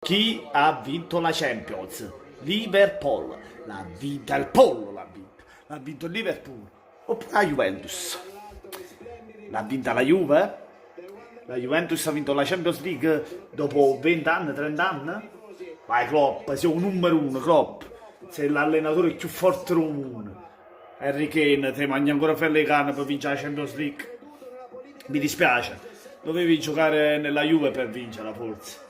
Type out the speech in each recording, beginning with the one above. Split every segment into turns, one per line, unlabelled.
Chi ha vinto la Champions? Liverpool. L'ha vinta il pollo, l'ha vinta. L'ha vinto il Liverpool. Oppure la Juventus. L'ha vinta la Juve? La Juventus ha vinto la Champions League dopo 20 anni, 30 anni? Vai Klopp, sei un numero uno, Klopp. Sei l'allenatore più forte del mondo. Harry Kane, te mangi ancora felle canne per vincere la Champions League. Mi dispiace. Dovevi giocare nella Juve per vincerla forse.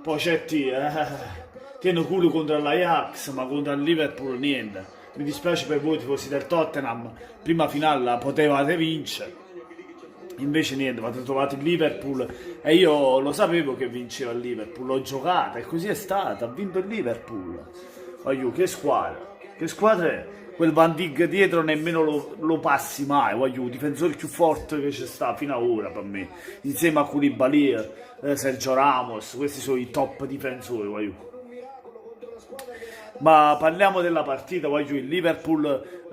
Poi c'è tiene culo contro l'Ajax, ma contro il Liverpool niente. Mi dispiace per voi tifosi del Tottenham, prima finale la potevate vincere. Invece niente, avete trovato il Liverpool e io lo sapevo che vinceva il Liverpool, l'ho giocata e così è stata, ha vinto il Liverpool. Voglio, che squadra è? Quel Van Dijk dietro nemmeno lo passi mai, voglio, il difensore più forte che c'è sta fino ad ora per me, insieme a Koulibaly, Sergio Ramos, questi sono i top difensori, voglio. Ma parliamo della partita, voglio, il Liverpool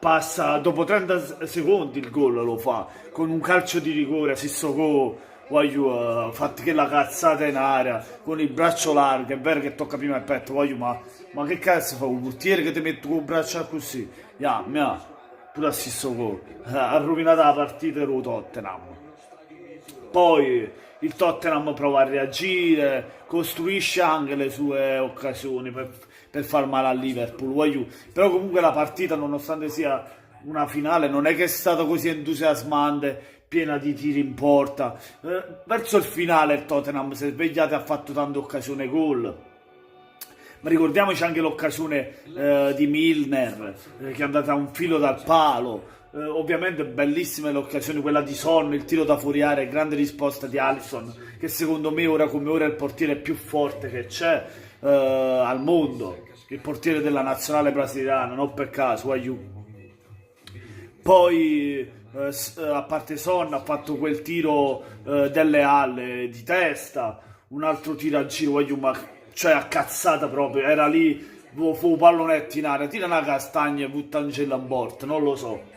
passa dopo 30 secondi il gol lo fa con un calcio di rigore, Sissoko, voglio, fatti che la cazzata in area con il braccio largo, è vero che tocca prima il petto, voglio, ma che cazzo fa un portiere che ti mette con il braccio così? Pure a Sissoko ha rovinato la partita del Tottenham. Poi il Tottenham prova a reagire, costruisce anche le sue occasioni per far male al Liverpool, però comunque la partita, nonostante sia una finale, non è che è stata così entusiasmante, piena di tiri in porta. Verso il finale il Tottenham si è svegliato e ha fatto tante occasioni gol. Ma ricordiamoci anche l'occasione di Milner, che è andata a un filo dal palo. Ovviamente bellissime le occasioni, quella di Son, il tiro da fuori area, grande risposta di Alisson, che secondo me ora come ora è il portiere più forte che c'è al mondo, il portiere della nazionale brasiliana, non per caso, Poi a parte Son ha fatto quel tiro delle Halle di testa, un altro tiro a giro, cioè a cazzata proprio, era lì, fu un pallonetto in aria, tira una castagna e buttangella a bordo, non lo so.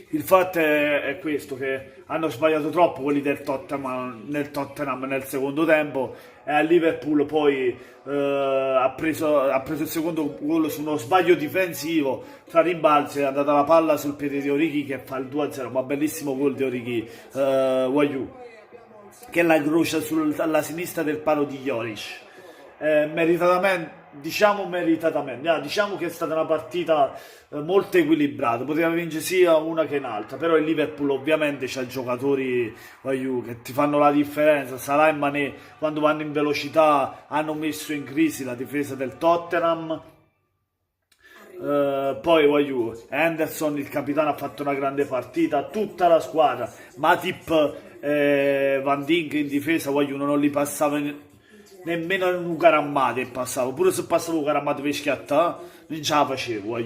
Il fatto è questo, che hanno sbagliato troppo quelli del Tottenham nel secondo tempo e al Liverpool poi ha preso il secondo gol su uno sbaglio difensivo, tra rimbalzi è andata la palla sul piede di Origi che fa il 2-0, ma bellissimo gol di Origi, che la incrocia alla sinistra del palo di Lloris. Diciamo che è stata una partita molto equilibrata, poteva vincere sia una che un'altra, però il Liverpool ovviamente c'ha giocatori che ti fanno la differenza. Salah e Mané quando vanno in velocità hanno messo in crisi la difesa del Tottenham. Poi Henderson, il capitano, ha fatto una grande partita, tutta la squadra, Matip e Van Dijk in difesa, non li passava nemmeno un Carammate passavo, pure se passavo un Carammate per schiattare non ce la facevo,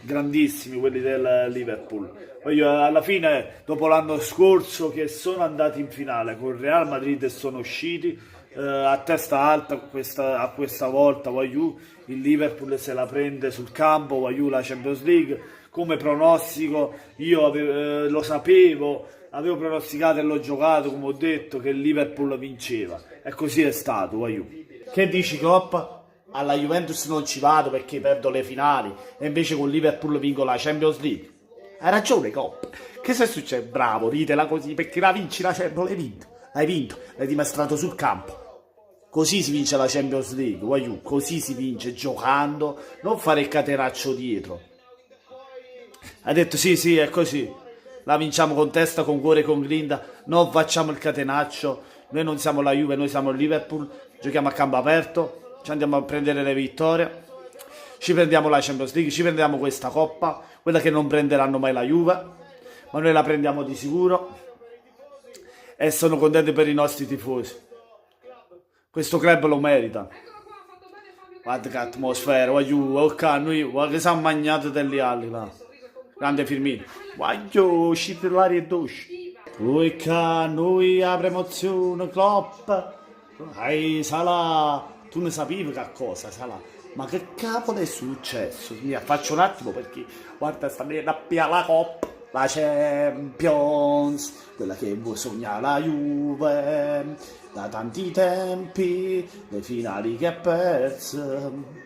grandissimi quelli del Liverpool. Alla fine, dopo l'anno scorso che sono andati in finale con il Real Madrid e sono usciti a testa alta, questa volta il Liverpool se la prende sul campo, la Champions League come pronostico. Io lo sapevo, avevo pronosticato e l'ho giocato, come ho detto, che il Liverpool vinceva e così è stato. Che dici, Klopp? Alla Juventus non ci vado perché perdo le finali e invece con Liverpool vinco la Champions League. Hai ragione, Klopp. Che se succede? Bravo, ridela così perché la vinci la Champions, l'hai vinto, l'hai dimostrato sul campo. Così si vince la Champions League, così si vince giocando, non fare il catenaccio dietro. Ha detto sì, è così. La vinciamo con testa, con cuore, con grinta, non facciamo il catenaccio. Noi non siamo la Juve, noi siamo il Liverpool, giochiamo a campo aperto, ci andiamo a prendere le vittorie, ci prendiamo la Champions League, ci prendiamo questa coppa, quella che non prenderanno mai la Juve, ma noi la prendiamo di sicuro e sono contento per i nostri tifosi. Questo club lo merita. Guarda che atmosfera, noi che siamo magnati delle ali là. Grande Firmino. Uscite l'aria e dolce. Noi avremo emozione, Klopp. Salah. Tu ne sapevi che cosa, Salah? Ma che cavolo è successo? Mi affaccio un attimo perché, guarda, sta venendo a la Coppa, la Champions.
quella che vuoi sogna la Juve, da tanti tempi, le finali che ha perso.